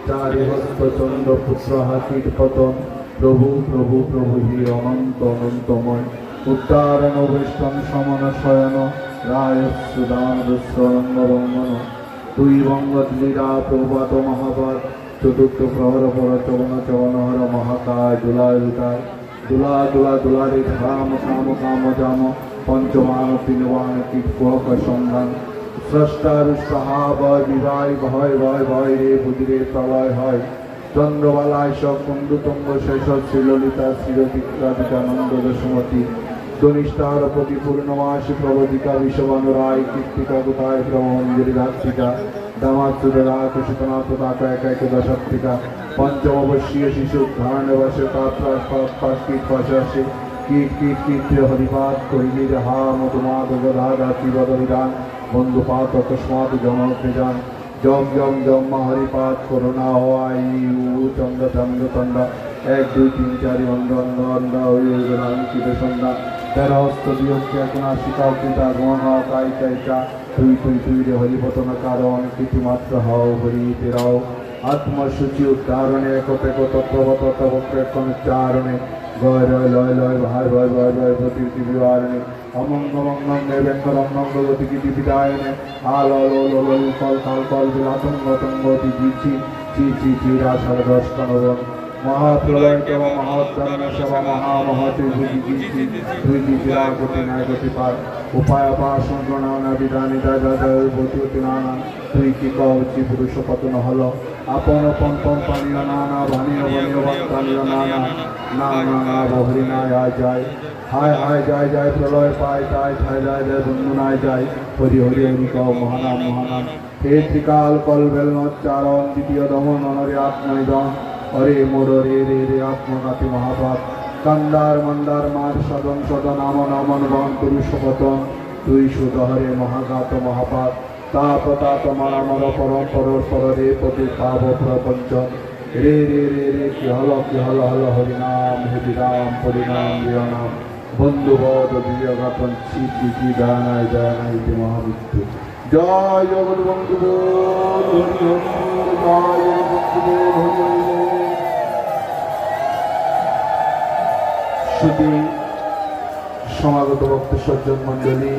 চারি হস্ত চন্দ্র পুত্র হাতির পতন প্রভু প্রভু প্রভু হে অনন্ত অনন্তময় উত্তারণ বেষ্টন সমন শয়ন রায় সুদানরঙ্গন তুই বঙ্গলীলা প্রভাত মহাভারত চতুর্থ প্রহর পর চবন চবনহর মহাকায় দুলায় দুলায় দুলা দুলা দুলারে ধাম কাম কাম জাম পঞ্চমান তিনবান কীটক সন্ধান স্রষ্টার সাহা ভয় বিবাই ভয় ভয় ভয় রে বুঝিরে প্রলয় হয় চন্দ্রবালায় সব কুন্দুতঙ্গ শেষ শ্রীললিতা শ্রীরতিকানন্দ দশমতী ধনিষ্ঠার প্রতি পূর্ণমাসী প্রবধিকা বিশ্ববানুরায় কীর্তিকা গোতায় ব্রহ্মঞ্জরি রাত্রিকা দামাচুরা কুশিতনা পতাকা এক দশাত্রিকা পঞ্চম অবশ্যীয় শিশু ধারণ বসে কীট পাশে কীট কীট কীর্তি হরিপাত করিলির হা মধুমাদ গধা বিধান বন্ধুপাত অকস্মাৎ জমকে যান জম জম জম হরিপাত করোনা হওয়াই চন্দ্র চন্দ্র চন্দ্র 1 2 3 4 অন্ধ অন্ধ অন্ধ অঙ্কিত সন্ধ্যা 13 হস্ত বিয়োগকে এখন আশিকা অঙ্কিতা গমা কাই কাইকা তুই তুই তুই রে হরিপতন কারণ কিছু মাত্র হও হরি তেরাও আত্মসূচি উদ্ধারণে একতে তত্ত্ববত তবক্রেক্ষণ চারণে গয় রয় লয় লয় ভাই ভয় ভয় ভয় প্রতি বিহারণে অমঙ্গ মঙ্গে ব্যঙ্গরম মঙ্গলতি গীতি বিদায়নে আল কল কাল কল বিলাতঙ্গ তঙ্গতি জিচি চি চি চি রাসার দশ কানবন মহাপ্রলয় কেব মহোদ্দান সেবা মহামহতি দুই বিরাগতি নায়গতি পার উপায় অপাসন প্রণানা বিধানী দায়ী নানা তুই কি কৌচি পুরুষ পতন হল আপন পন পন পানীয় নানা ভানীয় বনীয় বানীয় নানা না না না বহরি না যায় হায় হায় যায় যায় প্রলয় পায় তাই ঠায় যায় যায় বন্ধু নাই যায় হরি হরি হরি কও মহানাম মহানাম হে ত্রিকাল কল বেলনোচ্চারণ দ্বিতীয় দমন অনরে আত্মনিদন হরে মোর রে রে রে আত্মঘাতী মহাপাপ কান্দার মন্দার মার সদন সদন আমন আমন বন পুরুষ পতন তুই সুদহরে মহাঘাত মহাপাপ তাপ তাপ মারামর পরম পরর পরে পতি পাব প্রপঞ্চন রে রে রে রে কি হল হল হরিনাম হে বিরাম পরিণাম বিয়নাম বন্ধুবধ বিজয়ঘাতন চি চি চি দয়ানায় দয়ানায় ইতি মহামৃত্যু জয় জগৎ বন্ধুবোধ হরি হরি জয় জগৎ বন্ধুবোধ হরি হরি শুধু সমাগত ভক্ত সজ্জন মণ্ডলী